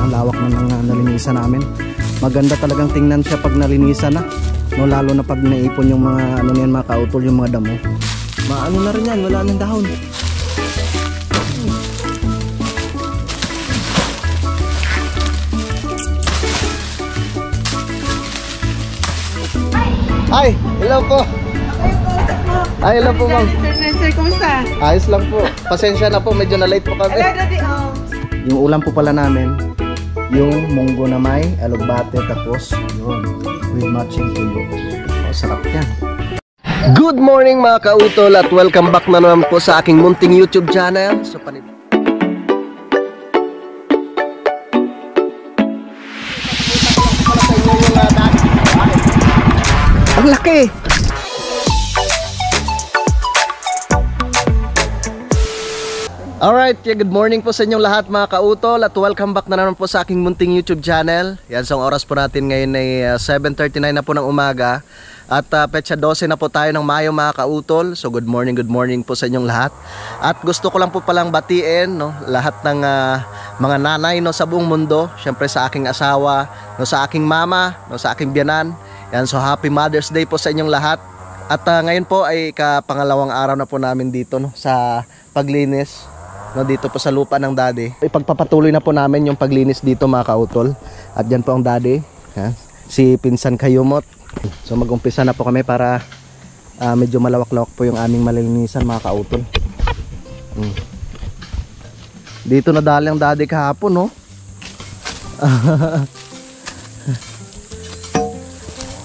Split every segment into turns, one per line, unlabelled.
ang lawak na ng nalinisan namin. Maganda talagang tingnan siya pag nalinisan na, no, lalo na pag naipon yung mga ano niyan, mga kautol, yung mga damo. Maano na rin yan, wala nang dahon. Ay, hello po. Ay, hello po, ma'am.
Sir, kumusta?
Ayos lang po. Pasensya na po, medyo na late po kami. Yung ulam po pala namin, yung munggo na may alugbate, tapos yun, with matching tuyo. O, sarap yan. Good morning mga kautol at welcome back na naman po sa aking munting YouTube channel. So, ang laki! Alright, good morning po sa inyong lahat mga kautol at welcome back na naman po sa aking munting YouTube channel. Yan, so ang oras po natin ngayon ay 7:39 na po ng umaga at petsa 12 na po tayo ng Mayo mga kautol. So good morning po sa inyong lahat. At gusto ko lang po palang batiin, no, lahat ng mga nanay, no, sa buong mundo. Syempre sa aking asawa, no, sa aking mama, no, sa aking biyanan. Yan, so happy Mother's Day po sa inyong lahat. At ngayon po ay kapangalawang araw na po namin dito, no, sa paglinis, no, dito po sa lupa ng daddy. Ipagpapatuloy na po namin yung paglinis dito mga kautol. At dyan po ang daddy, ha? Si Pinsan Kayumot. So mag-umpisa na po kami para medyo malawak-lawak po yung aming malilinisan mga kautol. Dito na dali ang daddy kahapon, no?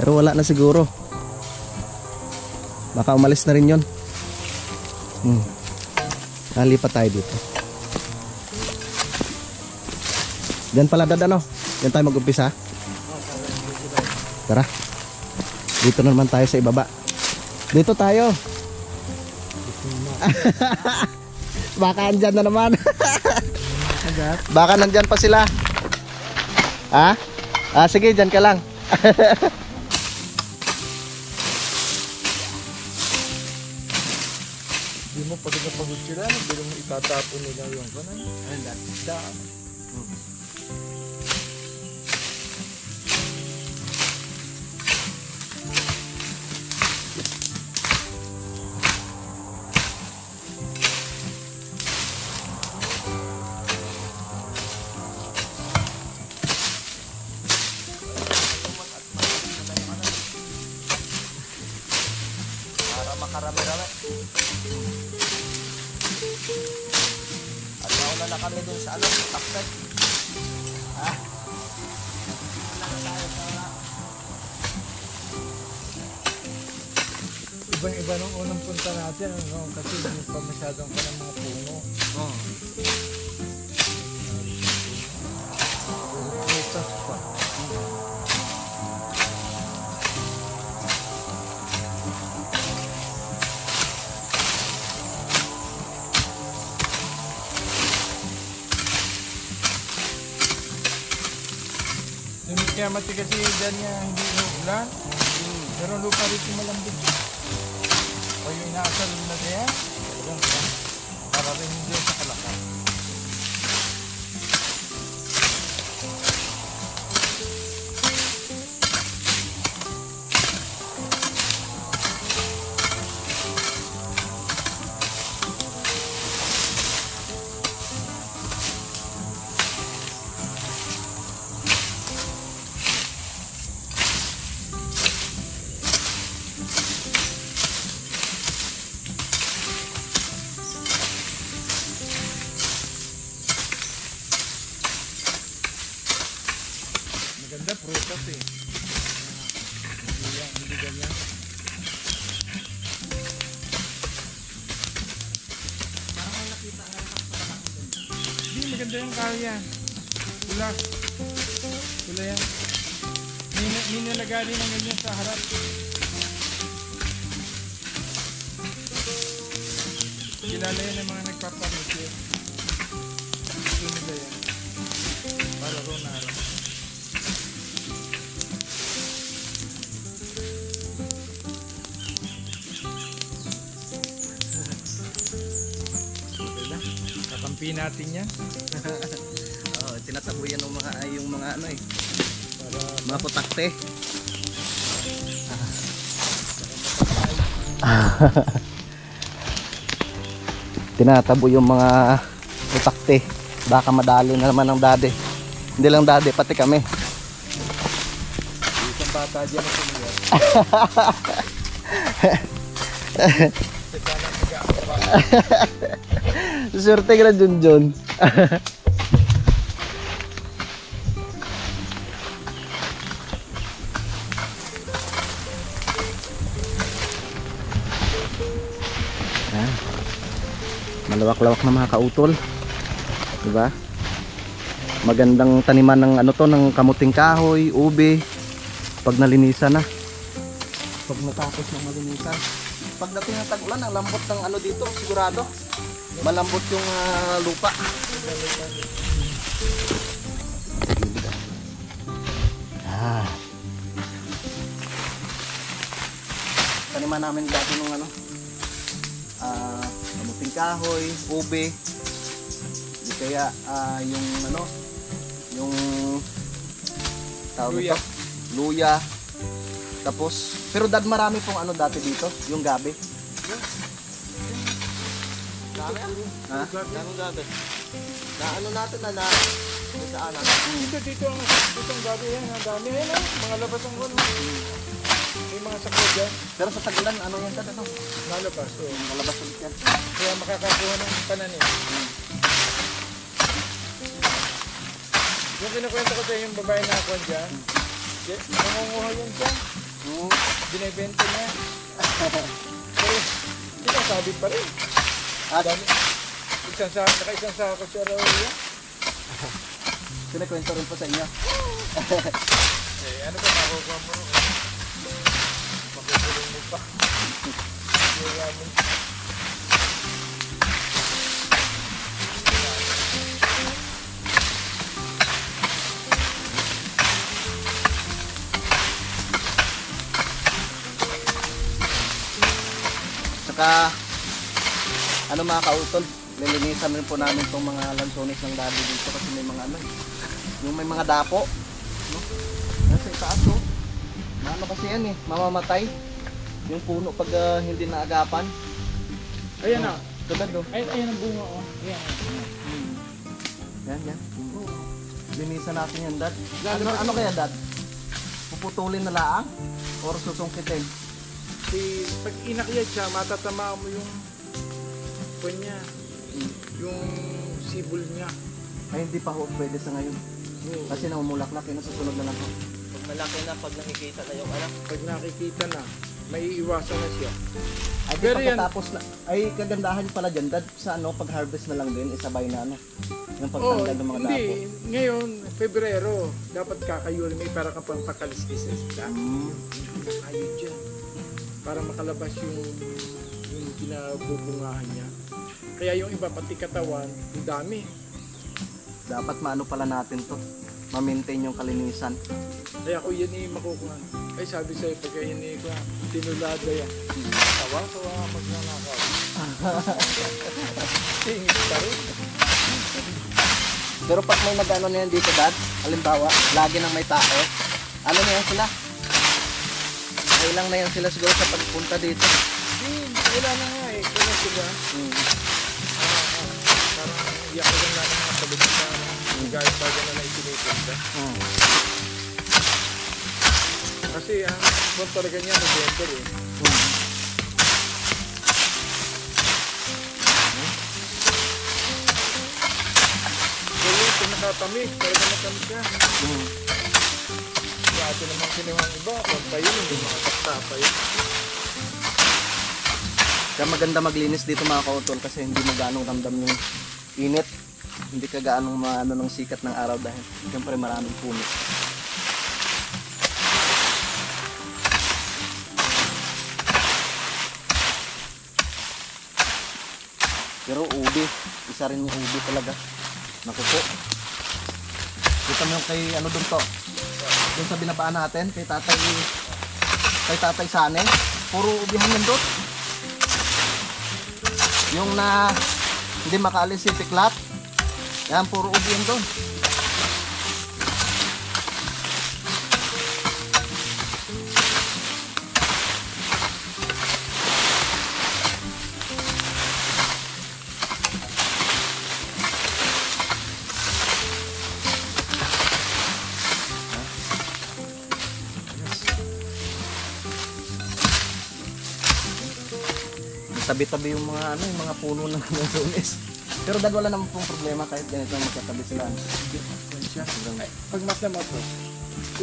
Pero wala na siguro. Baka umalis na rin yun. Nalipat tayo dito. Diyan pala dad, ano? Diyan tayo mag-umpisa. Tara. Dito na naman tayo sa ibaba. Dito tayo. Baka andyan na naman. Baka nandyan pa sila. Ha? Sige, dyan ka lang.
Hindi mo pag napagod sila, hindi mo itatapon nila yung kanan. Ay, daan. Para makarami-rami. At nauna na kami dun sa takpet. Ha? Ibang-iba nung unang punta natin, ano? Kasi hindi pa masyadong pa ng mga puno. Prutas pa. Kaya matigas dyan niya hindi inuulan. Pero lupa rito malambot. O yung inaasal na niya, para rin hindi sa kalakal. Maganda prutas eh. Hindi ganyan. Parang nakita nga sa hindi maganda yung kalya. Pula. Pula yan. May nalagari ng ganyan sa harap. Kilala yan ng mga nagpapamit. Gusto nila yan. Para ron na araw. Kakampi natin yan.
tinatabuyan ng yung mga ano eh.
Para
Mga putakte. Tinatabo yung mga putakte. Baka madali na naman ng dade. Hindi lang dade, pati kami.
isang bata dyan na sumiyat.
Swerte ka na Junjun. Ayan. Malawak-lawak na mga kautol. Diba? Magandang taniman ng ano to, ng kamuting kahoy, ube. Pag nalinisan na. Pag natapos ng malinisan. Pagdating ng tag-ulan, ang lambot ng ano dito, sigurado. Malambot yung lupa. Ah. Taniman namin dati nung ano, kamuting kahoy, ube. Di kaya yung ano, yung tawag
Luya.
ito, luya. Tapos, pero dad marami pong ano dati dito, yung gabi. Ha?
Ano dati?
Na ano natin na saan natin?
Dito ang gabi yan. Ang dami yan. Mga labas ang wala. May mga saklo dyan.
Pero sa tagulan, ano yan dad? Ano?
Nalabas. So,
Malabas ulit yan.
kaya makakakuha ng pananim. Yung kinukwento ko sa yung babae na ako dyan, nangunguha yan dyan. Binibenta niya. Pero, sinasabi pa rin. Dami. Naka-isang sako siya raw yan.
Kinakwento rin po sa inyo.
Ano ba makukuha mo rin? Makukulong mo pa.
Saka, ano mga kautol, lilinisan rin po namin itong mga lansones ng daddy dito kasi may mga ano, yung may mga dapo. No? Nasa itaas oh. Ano kasi yan eh, mamamatay. Yung puno pag hindi naagapan.
Ayan na.
Tulad oh.
Ayan ang bunga oh. Ayan.
Yan. Linisan natin yan, dad. Ano kaya, dad? Puputulin na laang? Or susungkitin?
Pag inakyat siya, matatama mo yung niya, yung sibol niya.
Ay, hindi pa ho pwede sa ngayon. Kasi namumulaklak yun, susunod na lang ho.
Pag malaki na, pag nakikita na yung anak.
Pag nakikita na, may iiwasan na siya.
Ay, di
Pero yan-
pagkatapos na, ay kagandahan pala dyan, dad, sa ano, pag-harvest na lang din, isabay na ano, yung pagtanggal ng mga
hindi.
dapo.
Ngayon, Pebrero, dapat kakayuli may para ka pang pakaliskis sa kayo dyan. Para makalabas yung kinabubungahan niya. Kaya yung iba pati katawan, ang dami.
Dapat maano pala natin to, ma-maintain yung kalinisan.
Kaya ko yan makukuha. Ay sabi sa'yo, pagka yan tinulada yan. Sawa magnanakaw. Tingit pa rin.
Pero pag may nag-ano na yan dito, dad, halimbawa, lagi nang may tao, ano na yan sila? Kailang na yan sila siguro sa pagpunta dito.
Wala na nga eh. Kaya sila, parang iyak ko lang ng mga paligid na gayet baga na naitinitinda. Kasi ang buwan talaga niya, November eh. Kaya ito nakatamis, talaga natamis siya. Dati naman kinuha ang iba, huwag pa yun, hindi makakasta pa yun.
Kaya maganda maglinis dito mga kautol kasi hindi mo gaanong ramdam yung init. Hindi ka gaanong maano ng sikat ng araw dahil siyempre maraming puno. Pero ubi, isa rin yung ubi talaga. Naku po. Kita mo yung kay ano dun to. Dun sa binabaan natin, kay tatay Sane. Puro ubihan yan doon. Yung na hindi makaalis si Tiklat. Yan, puro ubi yan doon. magkatabi-tabi yung mga ano, yung mga puno ng lansones. Pero dad wala naman pong problema kahit ganito magkatabi sila.
Yan siya. Ay, pag matama po,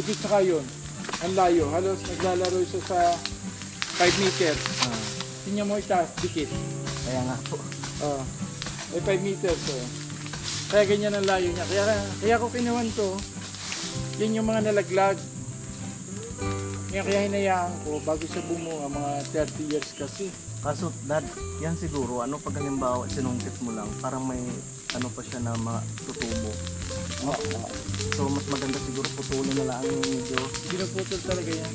ito saka yun, ang layo, halos naglalaro siya sa 5 meters.
Ah,
Tingnan mo itaas, dikit.
kaya nga po.
Oh, may 5 meters. Oh. Kaya ganyan ang layo niya. Kaya ko kinuhan to. Yan yung mga nalaglag. Kaya hinayaan ko bago siya bumunga, mga 30 years kasi.
Kaso dad, yan siguro ano pag halimbawa sinungkit mo lang, parang may ano pa siya na matutubo. So mas maganda siguro putulin na lang yung medyo.
Pinuputol talaga yan.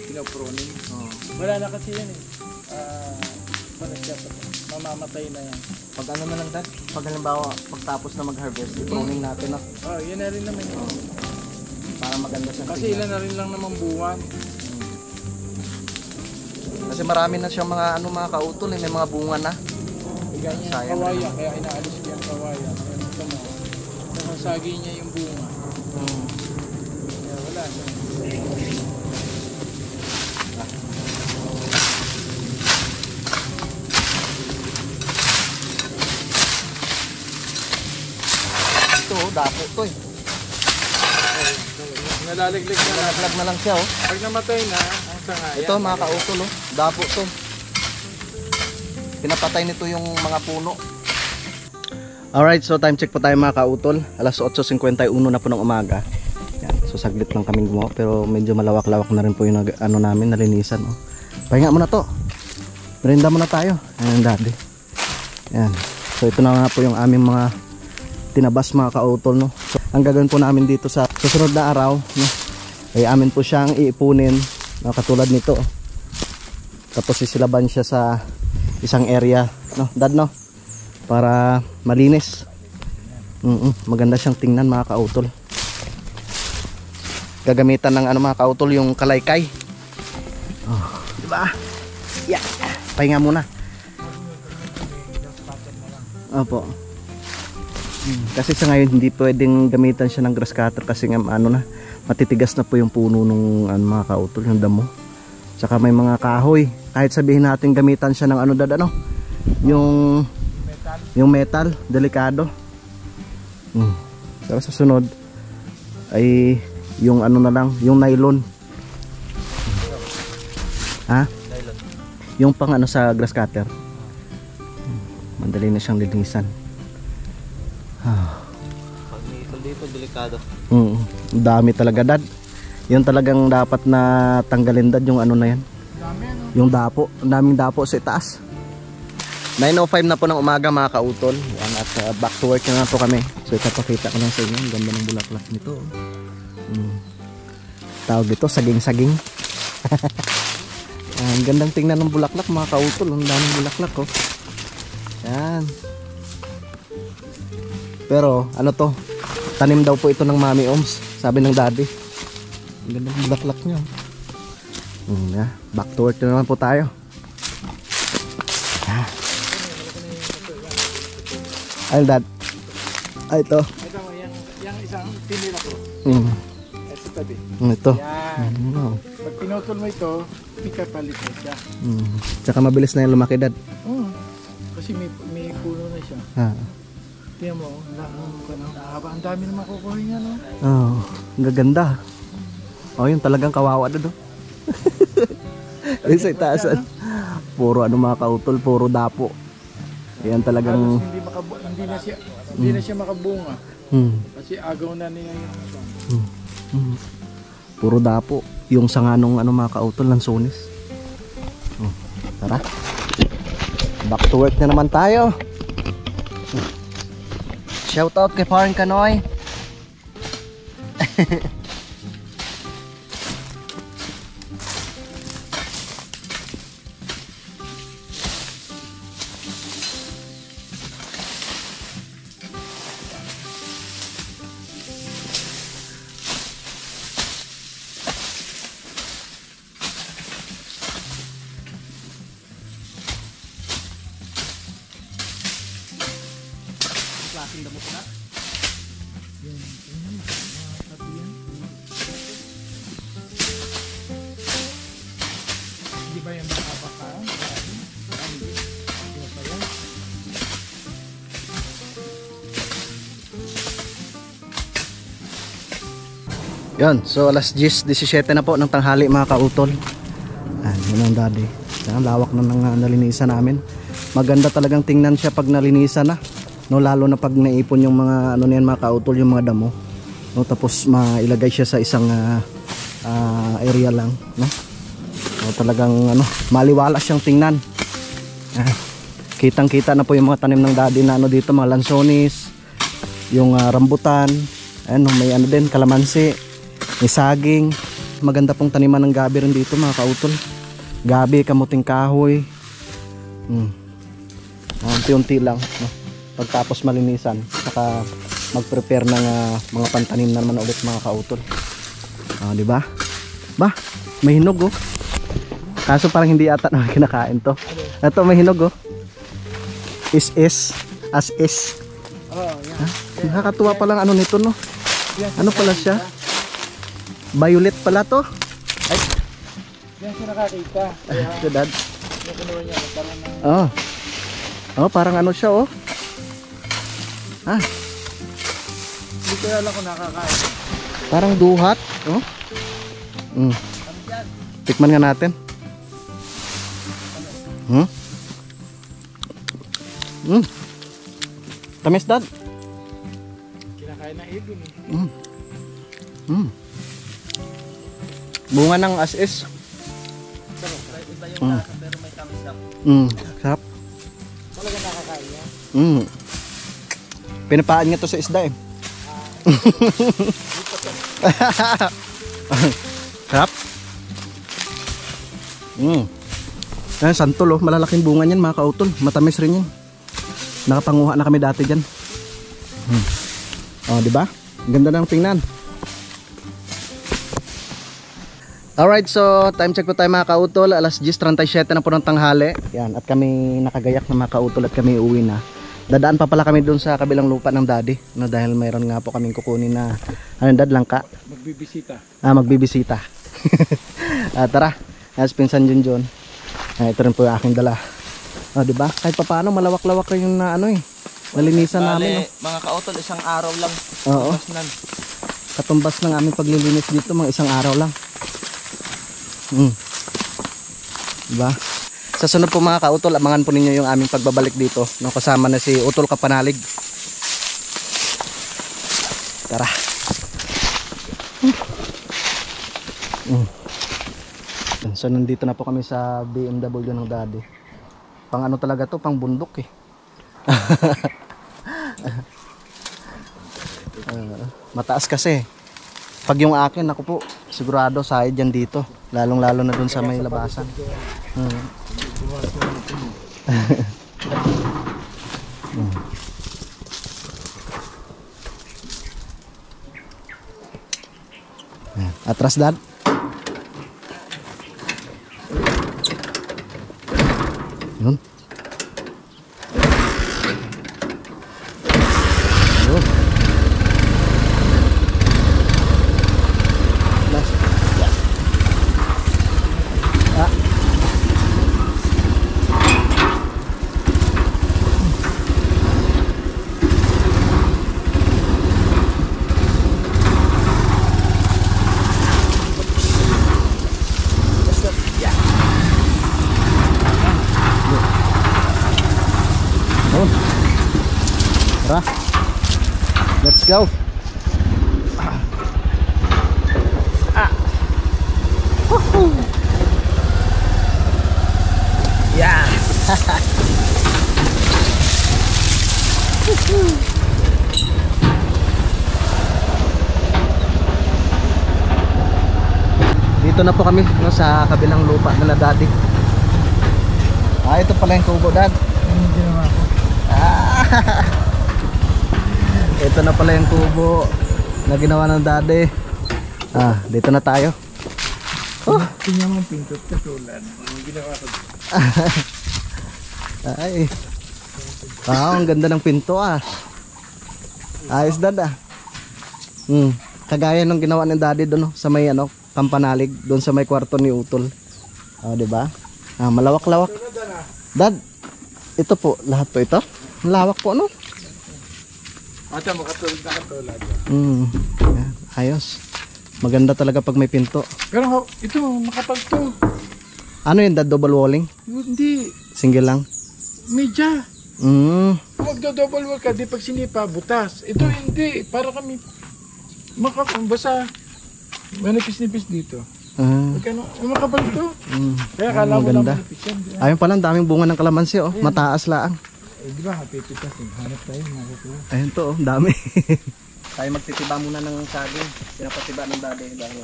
Pinaproning.
Oh.
Wala na kasi yan eh. Mamamatay na yan.
Pag ano na lang dad, pag halimbawa pagtapos na mag-harvest, i-pruning natin na
Oh, yan na rin naman yun.
para maganda siyang
Kasi ilan na rin lang naman buwan.
Kasi marami na siyang mga ano mga kautol, may mga bunga na.
Kaya niya
Sayang
yung kawaya, kaya inaalis ko yung kawaya. Kaya ito mo, nasasagi niya yung bunga. Kaya wala na.
Ito oh, dapo to eh.
Nalalaglag na lang.
Nalaglag na lang siya oh.
Pag namatay na, ang sanga yan.
Ito mga kautol oh, dapo to. Pinapatay nito yung mga puno. Alright, so time check po tayo mga kautol. Alas 8:51 na po ng umaga. Yan, so saglit lang kaming gumawa pero medyo malawak-lawak na rin po yung ano namin, nalinisan oh. Pahinga muna to. Merinda muna tayo. Ayan daddy. Yan. So ito na nga po yung aming mga tinabas mga kautol no. So, ang gagawin po namin dito sa susunod na araw no, ay amin po siyang iipunin no, katulad nito. Tapos sisilaban siya sa isang area no, dad no, para malinis. Maganda siyang tingnan mga kautol. Gagamitan ng ano mga kautol, yung kalaykay. Oh, di ba? Yeah. Pahinga muna. Opo. Kasi sa ngayon hindi pwedeng gamitan siya ng grass cutter kasi nga ano na, matitigas na po yung puno nung ano, mga kautol, yung damo. Saka may mga kahoy. Kahit sabihin natin gamitan siya ng ano dad ano, yung metal, delikado. Pero sa sunod ay yung ano na lang, yung nylon. Ha?
Nylon.
Yung pang ano sa grass cutter. Madali na siyang linisan.
Pag nitol dito, delikado.
Ang dami talaga dad. Yun talagang dapat na tanggalin dad, yung ano na yan.
Dami ano?
Yung dapo, ang daming dapo sa itaas. 9:05 na po ng umaga mga kautol. Yan, at back to work na po kami. So ipapakita ko lang sa inyo, ang ganda ng bulaklak nito. Tawag ito, saging-saging. Ang gandang tingnan ng bulaklak mga kautol. Ang daming bulaklak oh. Yan. Pero ano to, tanim daw po ito ng Mami Oms, sabi ng daddy. Ang ganda ng bulaklak niya. Back to work na naman po tayo. Ay dad. Ay ito.
Ito mo, yung isang tinira ko. Ito tabi.
Ito.
Yan. Pag pinutol mo ito, ikapalit mo siya.
Tsaka mabilis na yung lumaki dad.
Kasi may puno na siya. Tingnan mo, ang dami na makukuha niya, no?
Oh, ang gaganda. Oh, yun talagang kawawa doon. Sa itaasan. Puro ano mga kautol, puro dapo. Yan talagang
hindi na siya makabunga. Kasi agaw na niya yung
puro dapo. Yung sanganong ano mga kautol, lansones. Tara. Back to work na naman tayo. Shout out kay Parang Kanoy. Klaseng damo ko na. Yun, so alas 10:17 na po ng tanghali mga kautol. Yun ang daddy. Yan, lawak na ng nalinisan namin. Maganda talagang tingnan siya pag nalinisan na. No, lalo na pag naipon yung mga ano niyan mga kautol, yung mga damo. No, tapos mailagay siya sa isang area lang, no? No, talagang ano, maliwala siyang tingnan. Kitang-kita na po yung mga tanim ng daddy na ano dito, mga lansones, yung rambutan, ano, may ano din, kalamansi, may saging. Maganda pong taniman ng gabi rin dito mga kautol. Gabi, kamuting kahoy. Unti-unti lang, no? Pagtapos malinisan, saka mag-prepare ng mga pantanim na naman ulit mga kautol. Di ba? Ba, may hinog oh. Kaso parang hindi ata na kinakain to. Ito may hinog oh. As is.
Oh, yan.
Nakakatuwa pa lang ano nito no. Ano pala siya? Violet pala to. Ay,
Yan siya nakakita.
ito dad.
Yung kinuha niya, nagkaroon ng...
Oh. Oh, parang ano siya oh.
Hindi ko alam kung nakakain.
Parang duhat, oh. Tikman nga natin. Tamis dad.
Kinakain ng ibon eh.
Bunga ng as-is.
Iba yung lasa pero may tamis lang.
Sarap.
Talaga nakakain niya.
Pinapaan nga to sa isda eh. Sarap. Yan, santol oh. Malalaking bunga niyan mga kautol. Matamis rin yan. Nakapanguha na kami dati dyan. Oh, di ba? Ganda ng tingnan. Alright, so time check po tayo mga kautol. Alas 10:37 na po ng tanghali. Yan, at kami nakagayak na mga kautol at kami uwi na. Dadaan pa pala kami doon sa kabilang lupa ng daddy, no, dahil mayroon nga po kaming kukunin na dad langka.
Magbibisita.
Magbibisita. Tara, as pinsan Junjun. Ito rin po yung aking dala. Di ba? Kahit pa paano malawak-lawak rin yung na ano eh. Nalinisan namin.
Mga kautol, isang araw lang.
Oo. Katumbas ng aming paglilinis dito, mga isang araw lang. Diba? Sa sunod po mga kautol, abangan po ninyo yung aming pagbabalik dito, no, kasama na si Utol Kapanalig. Tara. So nandito na po kami sa BMW ng daddy. Pang ano talaga to, pang bundok eh. Mataas kasi. Pag yung akin, ako po, sigurado side yan dito. Lalong lalo na dun sa may labasan. Atras dad. Yun. Yun. Tara, let's go. Yeah. Dito na po kami, no, sa kabilang lupa na daddy. Ito pala yung kubo dad.
Yung ginawa ko.
Ito na pala yung kubo na ginawa ng daddy. Dito na tayo.
Tingnan mo ang pintot katulad. Yung ginawa ko.
Ay. Ang ganda ng pinto Ayos dad Kagaya ng ginawa ng daddy doon sa may Kampanalig, doon sa may kwarto ni Utol. Di ba? Malawak-lawak. Dad, ito po, lahat po ito. Lawak po
Ata mo katulad na katulad.
Ayos. Maganda talaga pag may pinto.
Pero ito, makapal to.
Ano yun, dad? Double walling?
Hindi,
Single lang?
medya.
Mm.
Kung magdo-double wall ka, di pag sinipa, butas. Ito hindi, para kami basta manipis-nipis dito. Magkano, makapal to. Kaya kala mo lang
Maganda.
manipis yan. Di ba?
Ayun pala, ang daming bunga ng kalamansi, oh. Mataas lang.
Eh, di ba, kapipitas. Hanap tayo, makukuha.
Ayun to, oh. Dami. Tayo magtitiba muna ng saging. Pinapatiba ng dati dahil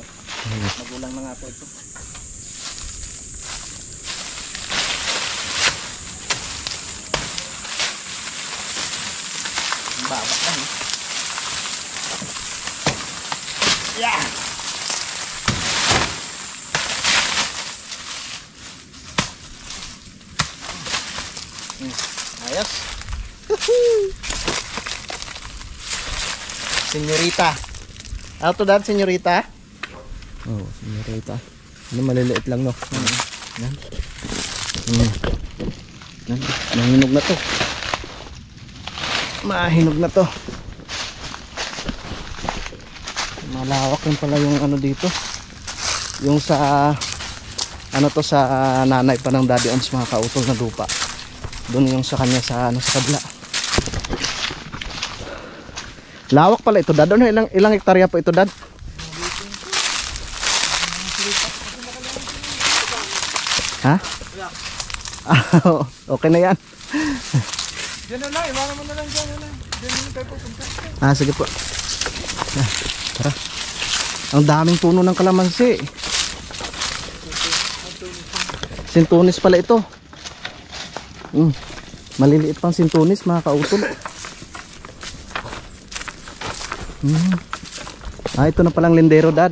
magulang na nga po ito. Ang baba lang, eh. Yeah! Ayos. Senyorita. Ano to, dad? Senyorita? Oo, senyorita. Ano, maliliit lang, no? Yan. Yan. Mahinog na to. Mahinog na to. Malawak rin pala yung ano dito. Yung sa ano to, sa nanay pa ng Daddy Oms, mga kautol na lupa. Doon yung sa kanya sa ano, sa kabla. Lawak pala ito, dad. Ano, ilang hektarya po ito, dad? Ha? Okay na yan.
Diyan na lang, iwanan mo na lang dyan. Diyan na tayo pupunta.
Sige po. Tara. Ang daming puno ng kalamansi. Sintunis pala ito. Maliliit pang sintunis, mga kautol. Ito na palang lindero, dad.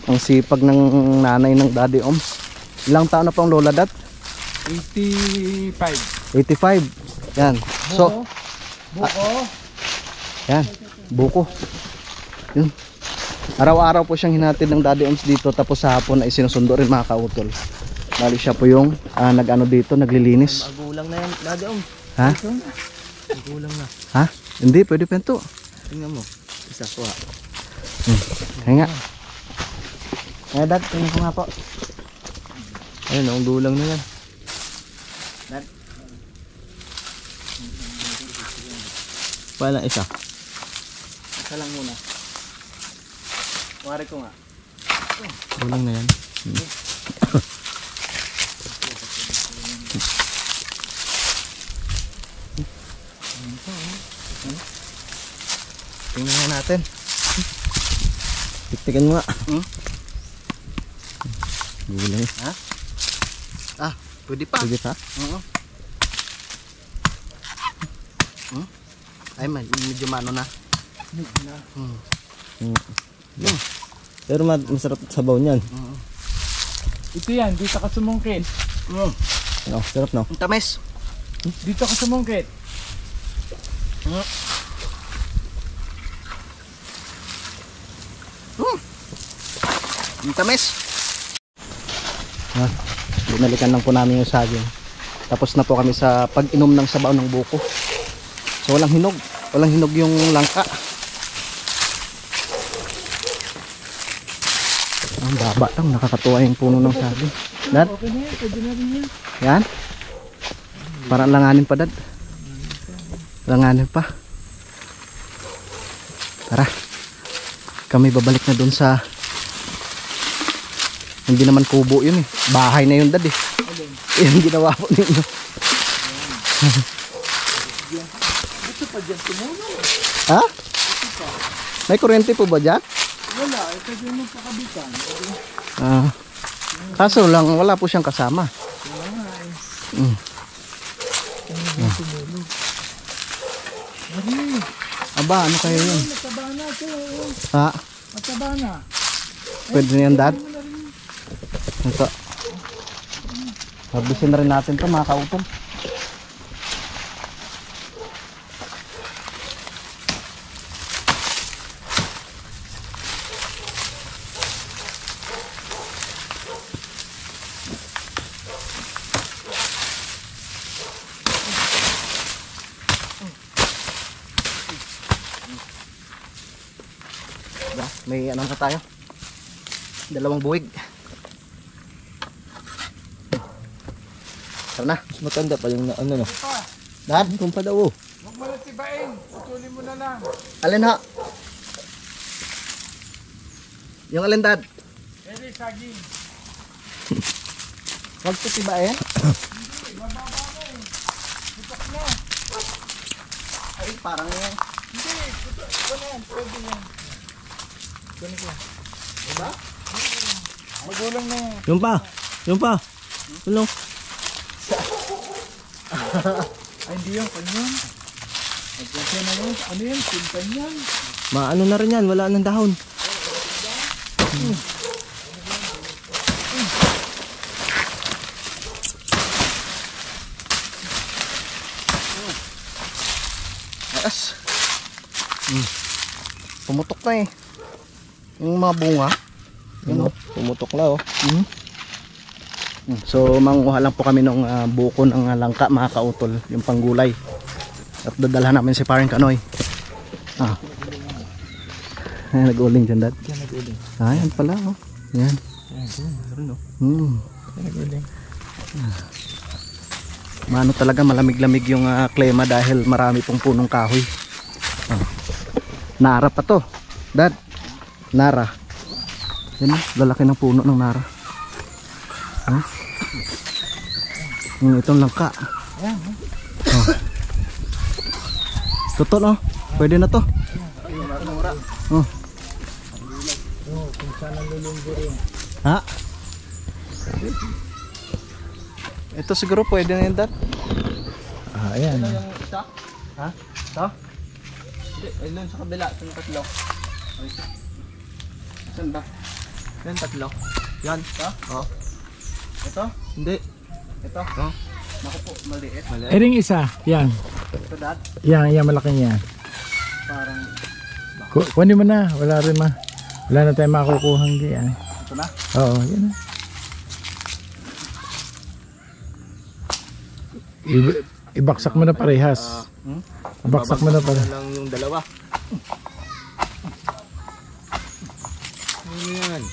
Ang sipag ng nanay ng Daddy Oms. Ilang taon na pang lola, dad?
85.
85. Yan. So,
Buko.
yan. Buko. Yun. Araw-araw po siyang hinatid ng Daddy Oms dito. Tapos sa hapon ay sinusundo rin, mga kautol. Bali siya po yung nag-ano dito, naglilinis.
Magulang na yan, Daddy Om.
Ha?
Magulang na.
Ha? Hindi, pwede pento.
Tingnan mo. Isa ko ha.
Kaya nga. Kaya dad, tingnan ko nga po.
Ayun, ang gulang na yan.
Dad.
Pala isa.
Isa lang muna. Wari ko nga.
Gulang na yan.
Tingnan nga natin.
Tiktikan mo nga. Gulang eh.
Pwede pa.
Sige pa.
Oo. Ay, medyo mano na.
Pero masarap sabaw niyan.
Ito yan, dito ka sumungkit.
Oh, sarap no?
Ang tamis.
Dito ka sumungkit.
Ang tamis. Binalikan lang po namin yung saging. Tapos na po kami sa pag-inom ng sabaw ng buko. So walang hinog. Walang hinog yung langka. Ang baba lang. Nakakatuwa yung puno ng saging. Dad?
Okay na yan, pwede na rin yan.
Yan. Parang langanin pa, dad. Langanin pa. Tara. Kami babalik na dun sa... Hindi naman kubo yun eh. Bahay na yun, dad eh. Yung ginawa po ninyo.
Ito pa dyan, tumulo.
Ha? May kuryente po ba dyan?
Wala, ito din magpakabitan.
Kaso lang, wala po siyang kasama. Aba, ano kayo yun?
Mataba na ito.
Ha?
Mataba na.
Pwede na yan, dad? Ito. Harbisin na rin natin ito, mga kautol. Diba? May ano na tayo. Dalawang buwig. Tara na.
Mas matanda pa yung ano no.
Dad,
Kung pa daw.
Huwag mo na tibain. Putulin mo na lang.
alin ha? Yung alin, Dad?
Eri, saging.
Huwag ko tibain.
Bababa mo eh. Putok na.
Ay, parang yan.
Hindi, putok. Ito na yan. Pwede yan. Ganun ko.
Diba?
Magulang na yan.
Yung pa. Yung pa. Ano?
Ay, hindi yung kanyan. Nagkasya na yun. Ano yan? Pintan yan.
Maano na rin yan. Wala nang dahon.
Yes. Pumutok na eh. Yung mga bunga.
Ano? Pumutok na oh.
So manguha lang po kami ng buko ng langka mga kautol. Yung panggulay. At dadalhan namin si Paring Kanoy. Ay, nag-uling dyan, Dad.
Yan, nag-uling.
Yan pala oh. Yan.
Yan, meron o. Yan, nag-uling.
Maano talaga, malamig-lamig yung klima dahil marami pong punong kahoy. Nara pa to, Dad. Nara. Yan, lalaki ng puno ng nara. Itong langka.
Yan,
Totoo no? Pwede na to.
kung saan ang lulunggo rin.
Ha? Ito siguro pwede na yun, Dad.
Ayan.
Yung isa?
Ha? Ito?
Hindi. Ayun sa kabila. Sa tatlo. Ay, saan ba? Yan tatlo. Yan. Ito? Oo. Ito? Hindi. Ito? Oo. Naku po. Maliit. Maliit.
Ering isa. Yan.
Ito, Dad.
Yan, malaking yan.
Parang
Kunin mo na. Wala rin ma. Wala na tayong makukuhang diyan.
ito na.
Oo, yan na. Ibaksak mo na parehas. Ibaksak mo na parehas.
lang yung dalawa. Ano yan?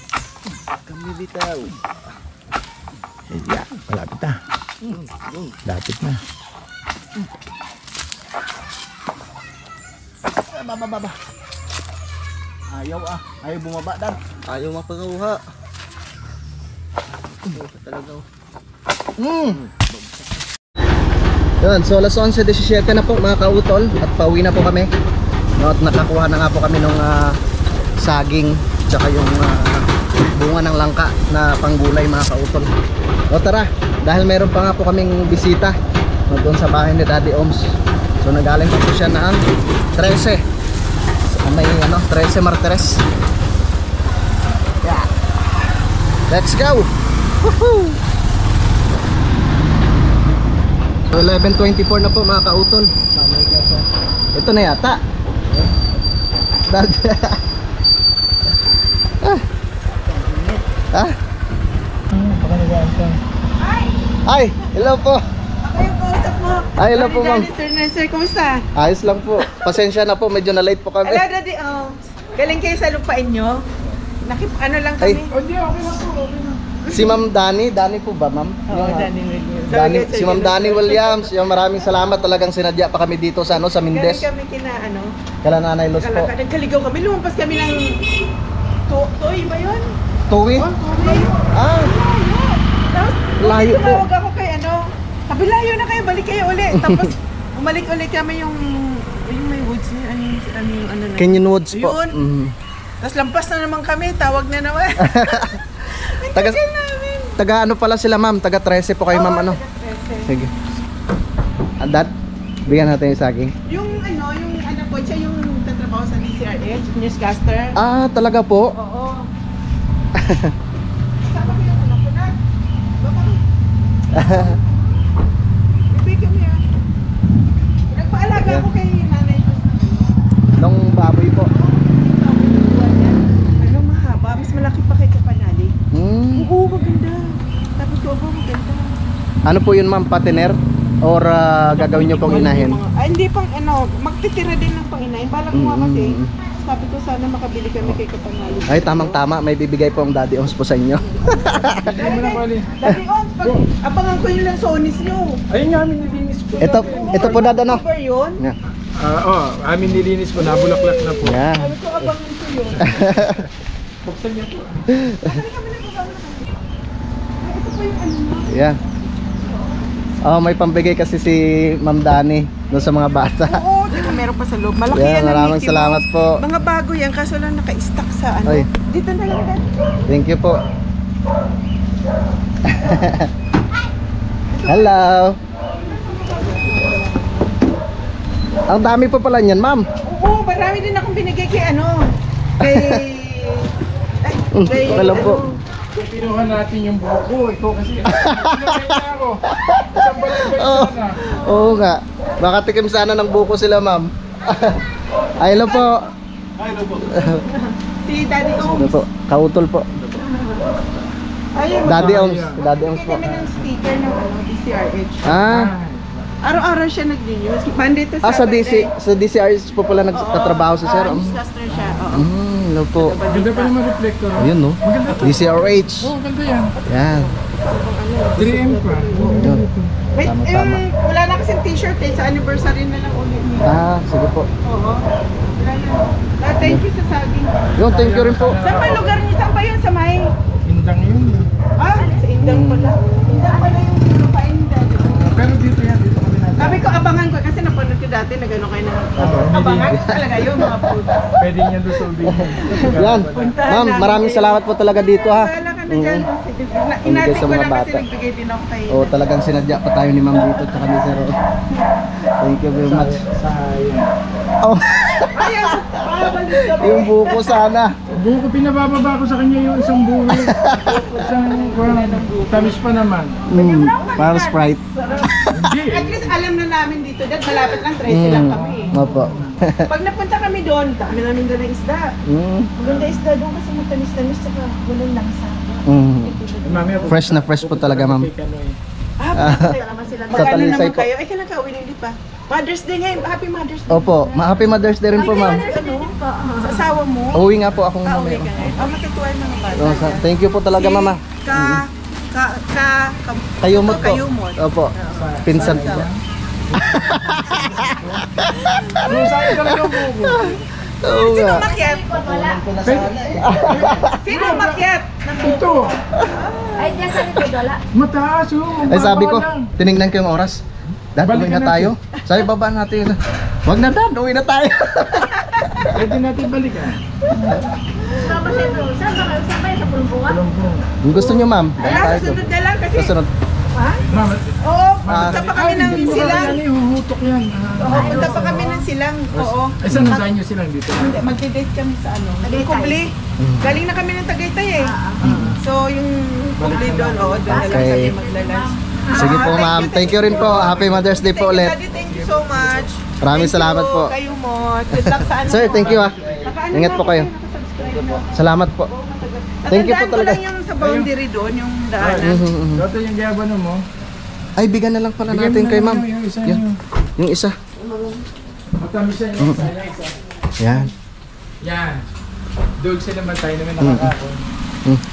Kami bitaw.
Yeah, malapit na. Lapit na.
Baba. Ayaw Ayaw bumaba, Dad.
Ayaw mapanguha. Talaga.
Yun, so alas 11:17 na po mga kautol. At pauwi na po kami. No, at nakakuha na nga po kami ng saging. Tsaka yung bunga ng langka na panggulay mga kautol. O tara, dahil meron pa nga po kaming bisita doon sa bahay ni Daddy Oms. So nagaling pa po siya ng 13. May 13 Martires. Yeah. Let's go. Woohoo! 11:24 na po mga kautol. Ito na yata. Ay, hello po.
Ako yung kausap mo.
Ay, hello po, ma'am.
Sir, kumusta?
Ayos lang po. Pasensya na po, medyo na late po kami.
Hello, Daddy. Galing kayo sa lupain nyo. Ano lang
Ay.
kami.
Hindi, okay lang po.
Si Ma'am Dani po ba, Ma'am?
Oo, Danny Williams.
Si Ma'am Dani Williams. Yung maraming salamat, talagang sinadya pa kami dito sa sa Mindes.
Galing kami kina
Kala Nanay Luz po.
Nagkaligaw kami. Lumampas kami ng Toy ba yun?
Tuwi?
Toy.
Ah,
Tapos,
Layo po.
tumawag ako kay kabilayo na kayo, balik kayo uli. Tapos, umalik ulit kami yung may woods niya. Ano na.
Canyon Woods po.
Yun.
Mhm.
Tapos lampas na naman kami, tawag na naman.
Taga,
Tagal namin.
taga ano pala sila, Ma'am? Taga 13 po kayo, Ma'am. Ano? Sige. Dad, bigyan natin yung saging.
Yung anak ko, siya yung tatrabaho sa DCRH, newscaster.
Ah, talaga po?
Oo. Kasama ko yung anak ko na. Baba ko. Bibig kami Nagpaalaga ako kay nanay ko.
Nung baboy po.
Ano mahaba, mas malaki pa kay Kapanali. Oo, maganda. Tapos maganda.
Ano po yun, Ma'am? Patiner? Or gagawin nyo pong inahin?
Hindi pang magtitira din ng panginahin. Balak mo nga kasi, Sabi ko sana makabili kami kay Kapanalo.
Ay, tamang-tama. May bibigay po ang Daddy Ons po sa inyo.
Hindi mo na pali.
Dati on, pag abangan ko yung lansones nyo.
Ayun nga, amin nilinis po.
Ito po, Dad, ano?
Over yun?
Yan.
Amin nilinis po. Nabulaklak na po.
Yan.
Sabi ko abangan ko yun.
Buksan niyo po.
Ito po yung ano mo.
Yan. Oh, may pambigay kasi si Ma'am Dani doon sa mga bata.
Oo, di ba meron pa sa loob. Malaki
Yan,
yan ang
maraming
Mickey
salamat
Mouse.
po.
Mga bago yan, kaso lang naka-stack sa ano.
Ay.
Dito na lang yan.
Thank you po. Hello. Ang dami po pala niyan, Ma'am.
Oo, marami din akong binigay kay ano. Kay... Ay,
Alam po.
Pinuha natin yung buko. Ito kasi. Pinagay na ako. Isang balay
Oh,
sana.
oo nga. Baka tikim sana ng buko sila, Ma'am. Ay, hello po.
Si Daddy
Hello
Oms.
po. Kautol po.
Ayun,
Daddy Oms. Daddy Oms po.
kami ng sticker ng ano, DCRH.
Ah,
Araw-araw siya nag-news. Monday to
sa
Saturday.
DCRS po pala nagtatrabaho si Sir.
Newscaster siya. Oo.
Hello po.
Ganda pa naman reflector.
Ayun, no? DCRH.
Oh, ganda yan.
Yan.
3M pa.
Yun.
Wait,
Tama,
yung
tama.
wala na kasing t-shirt eh. Sa anniversary na lang ulit niya.
Ah, sige po.
Oo. Wala na. Thank you sa saging.
Yun, thank you rin po.
Saan ba lugar niyo? Saan ba yun? Sa may...
Indang yun.
Ah, sa Indang pala. Indang pala yung lupain ni Daddy.
Pero dito yan. Dito kami natin.
Sabi ko, abangan ko. Kasi napanood ko dati na gano'n kayo na... Abangan talaga yun, mga puta.
Pwede niya doon sa ubing.
Yan. Ma'am, maraming salamat po talaga dito, ha.
Wala ka na dyan.
Bigay
Inatin
sa
ko
mga
lang kasi
bata.
nagbigay din ako kay...
Oh, talagang sinadya pa tayo ni Ma'am dito at ni Sir. Thank you very much.
Sayang.
Oh,
Ayan! Babalik kami.
yung buko sana.
Buko, pinabababa ko sa kanya yung isang buko. Isang tamis pa naman.
Para Sprite.
Hindi.
At least alam na namin dito. Dahil malapit lang, 13 lang kami.
Opo.
Pag napunta kami doon, dami namin doon ng isda. Maganda isda doon kasi matamis-tamis saka walang langsa.
Mamaya po.
Fresh na fresh po talaga, Ma'am.
Bakit naman sila?
Sa
Magkano
Talisay
naman
po.
kayo? Ay, kailan ka uwi hindi pa? Mother's Day ngayon. Happy Mother's Day.
Opo, Happy Mother's Day rin po, Ma'am.
Ano? Sa asawa mo?
Uwi nga po akong
Uwi
mamaya.
ka ngayon. Matutuwa yung mga bata.
Oh, thank you po talaga, Mama. Kayumot po.
Kayumot.
Opo. Pinsan po.
Yung sa'yo talaga ang buko.
Oo
Sino
nga.
makiat? Sino makiat?
Ito.
Ay, diyan sa likod, wala.
Mataas oh.
Ay, sabi ko,
Lang.
tinignan ko yung oras. Dad,
Balik
uwi na
na
tayo. Sabi, baba natin. Wag na, Dad, uwi na tayo.
Pwede natin balikan.
Saan ba siya doon? Saan ba kayo? Saan ba yun? Sa Pulunbuan?
Kung gusto nyo, Ma'am, dahil
Wala,
tayo doon.
susunod na lang kasi...
Susunod.
Ha?
Mama.
Oo, punta pa kami ng silang.
Yan, huhutok yan.
Oo, punta pa kami ng silang. Oo.
Ay, saan nandaan nyo silang dito?
Hindi, magdi-date kami sa ano. Yung Kubli. Galing na kami ng Tagaytay eh. So, yung Kubli doon, oo, doon na lang
Okay.
kami maglalunch.
Sige po, Ma'am. Thank you rin po. Happy Mother's Day po ulit.
Daddy, thank you so much.
Maraming
Thank
salamat
you,
po.
Kayo mo. Good luck sa ano.
Sir, thank you, ah.
Nakaano
Ingat
na
po
ako,
kayo.
nakasubscribe na.
Salamat po. Thank you po
Natandaan ko
talaga.
lang yung sa boundary doon, yung daanan.
Dito yung gayabano mo.
Ay, bigyan na lang pala
Bigyan
natin
mo na
kay
lang
Ma'am.
yung isa
Yan.
nyo.
Yung isa.
Matamis yan yung isa. Yung isa.
Yan.
Yan. Dulce naman tayo naman nakakakon.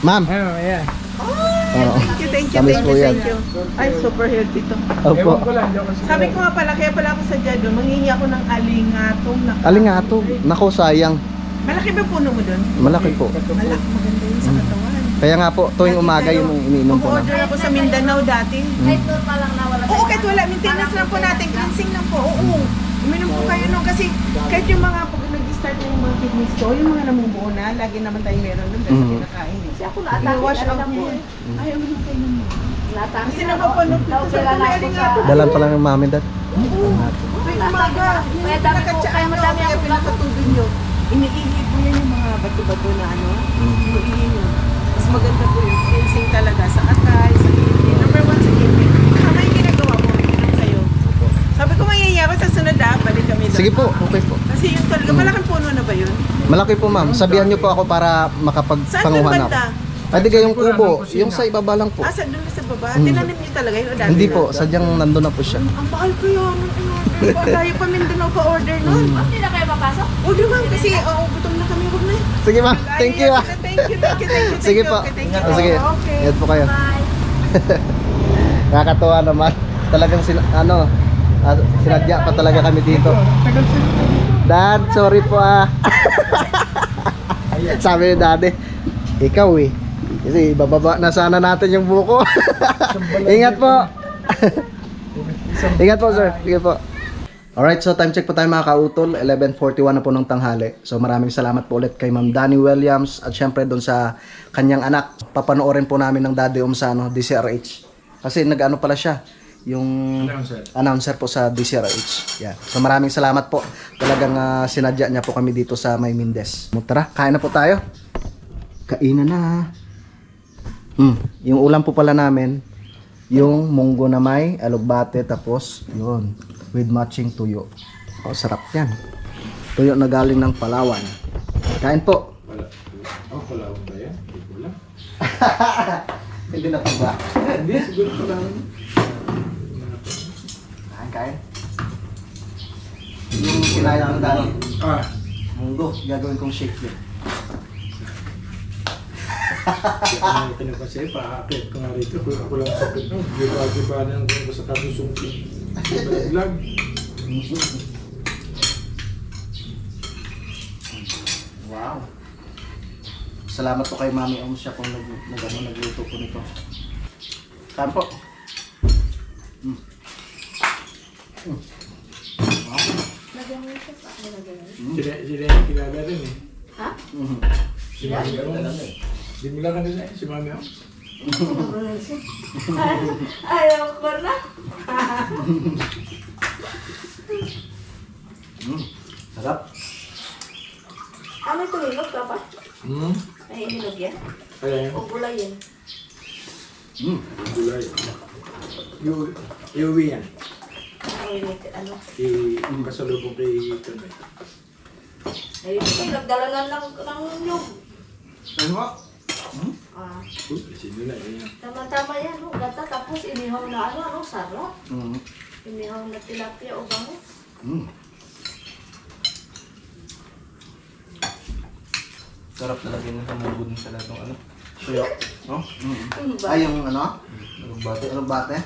Ma'am.
Ano, ayan.
Oo.
Thank you,
Tamis
thank
po
you,
yan.
thank you. Ay, super healthy to.
Opo.
Oh,
Ewan ko lang, hindi ako siguro.
Sabi ko nga pala, kaya pala ako sa doon, manghingi ako ng alingatong na
Alingato. Nako, sayang.
Malaki ba puno mo doon?
Malaki po.
Malaki, maganda yun sa katawan.
Kaya nga po, tuwing umaga yung iniinom po na.
Order ako sa Mindanao dati.
Kahit doon pa lang nawala.
Oo, kahit wala, maintenance lang po natin, cleansing lang po. Oo, uminom po kayo nung kasi kahit yung mga pag nag-start na yung mga kidney stone, yung mga namumuo na, lagi naman tayo meron doon kasi kinakain eh.
Kasi ako naatake.
I-wash out
talaga
niya
po
eh.
eh.
Ayaw mo kayo naman.
Naatake.
Kasi napapanood ko sa alingato.
Dalan pa lang ng mami, Dad.
Tuwing umaga,
Kaya dami po, kaya madami
kaya
ako
pinakatubig nyo. Iniihip mo yan yung mga bato-bato na ano. Iniihip nyo. Mas maganda po yun. Cleansing talaga sa atay, sa kidney. Number 1 sa kidney. Tama yung ginagawa mo. Inom kayo. Sabi ko mayayari sa sunod balik kami doon.
Sige po, okay po.
Kasi yun talaga, malaking puno na ba yun?
Malaki po, Ma'am. Sabihan niyo po ako para
Saan yung
makapagpanguhan ako.
banda?
Pwede kayong
Wala
kubo,
ng kusina.
yung sa ibaba lang po.
Asa doon sa baba? Tinanim niyo talaga yun? O dati
Hindi
na?
po, sadyang nandun na po siya.
Ang mahal ko yun. Tayo pa Mindanao pa order nun.
Hindi na kayo papasok?
O di ba? Kasi gutom na kami. Huwag na.
Sige ma'am, thank you ah.
Thank you.
Sige po.
Thank you.
O, sige,
Okay.
ingat po kayo.
Bye.
Nakakatuwa naman. Talagang sinadya pa talaga kami dito.
Tagal sila dito.
Dad, sorry po ah. Sabi ni daddy, ikaw eh. Kasi bababa na sana natin yung buko. Ingat po. Ingat po sir. Sige po. Alright, so time check po tayo mga kautol. 11:41 na po ng tanghali. So maraming salamat po ulit kay Ma'am Danny Williams at syempre doon sa kanyang anak. Papanoorin po namin ng Daddy sa DCRH. Kasi nag-ano pala siya, yung announcer po sa DCRH. Yeah. So maraming salamat po. Talagang sinadya niya po kami dito sa May Mindes. Tara, kain na po tayo. Kainan na. Yung ulam po pala namin, yung munggo na may alugbate tapos yun, with matching tuyo. Oh, sarap yan. Tuyo na galing ng Palawan. Kain po.
Palawan ba yan? Hindi ko lang.
Hindi na po ba?
Hindi, siguro Palawan.
Kain. Yung kinain ng dali. Munggo, gagawin kong shake yun.
Kaya tinanong kasi, paakit ko nga rito. Kung ako lang sakit mo, giba-giba na ko sa kasusungkin. Vlog.
Wow. Salamat po kay Mami siya kung nagluto po nito. Kain po.
Sila yung kilala rin eh.
Ha?
Si Mami Ong. Di mo lang kanila si Mami Ong.
Ayaw ko na.
Sarap.
Ano ito, hinog ka pa? Ay, hinog yan?
Kaya
O gulay yan?
gulay. Iuwi yan.
Ay, ano?
Kasalubong kay Tunay.
Ay, nagdala na ng nyug.
Ano mo?
Ah,
Sino na yan?
tama-tama yan, no? Gata, tapos inihaw na ano, sarap. Inihaw na tilapia o bangus.
Sarap talaga yung hamugod sa lahat ng ano. Tuyo. No?
Ba?
Ay, yung ano? Alugbate.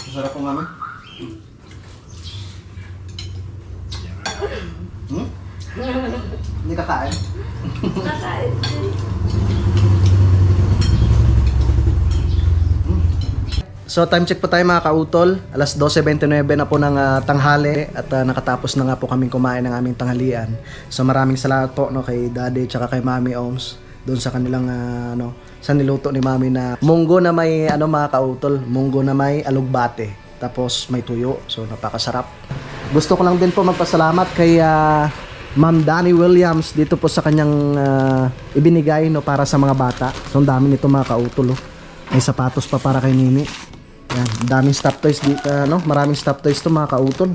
Masarap po nga. Hindi kakain.
Nakain.
So time check po tayo mga kautol. Alas 12:29 na po ng tanghali at nakatapos na nga po kaming kumain ng aming tanghalian. So maraming salamat po no kay Daddy at kay Mami Oms doon sa kanilang sa niluto ni Mami na munggo na may mga kautol, munggo na may alugbate tapos may tuyo. So napakasarap. Gusto ko lang din po magpasalamat kay Ma'am Danny Williams dito po sa kanyang ibinigay no para sa mga bata. So ang dami nito mga kautol. May sapatos pa para kay Nini. Yan, daming stop toys dito, maraming stop toys to mga kautol.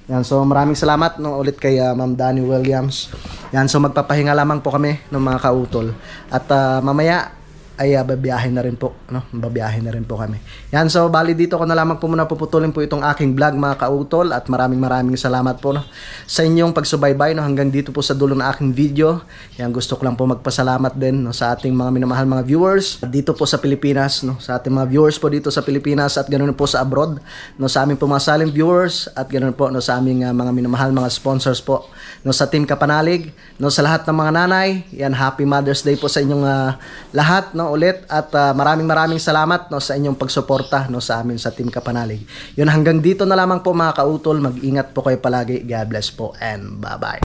Yan, so maraming salamat ulit kay Ma'am Danny Williams. Yan, so magpapahinga lamang po kami ng mga kautol. At mamaya ay babiyahin na rin po, babiyahin na rin po kami. Yan, so bali dito ko na lamang po muna puputulin po itong aking vlog mga kautol at maraming salamat po sa inyong pagsubaybay hanggang dito po sa dulo ng aking video. Yan, gusto ko lang po magpasalamat din sa ating mga minamahal mga viewers dito po sa Pilipinas, sa ating mga viewers po dito sa Pilipinas at ganoon po sa abroad, sa aming po mga silent viewers at ganoon po sa aming mga minamahal mga sponsors po, sa Team Kapanalig, sa lahat ng mga nanay. Yan, Happy Mother's Day po sa inyong lahat ulit at maraming salamat sa inyong pagsuporta sa amin sa Team Kapanalig. Yun, hanggang dito na lamang po mga kautol. Mag-ingat po kayo palagi. God bless po and bye-bye.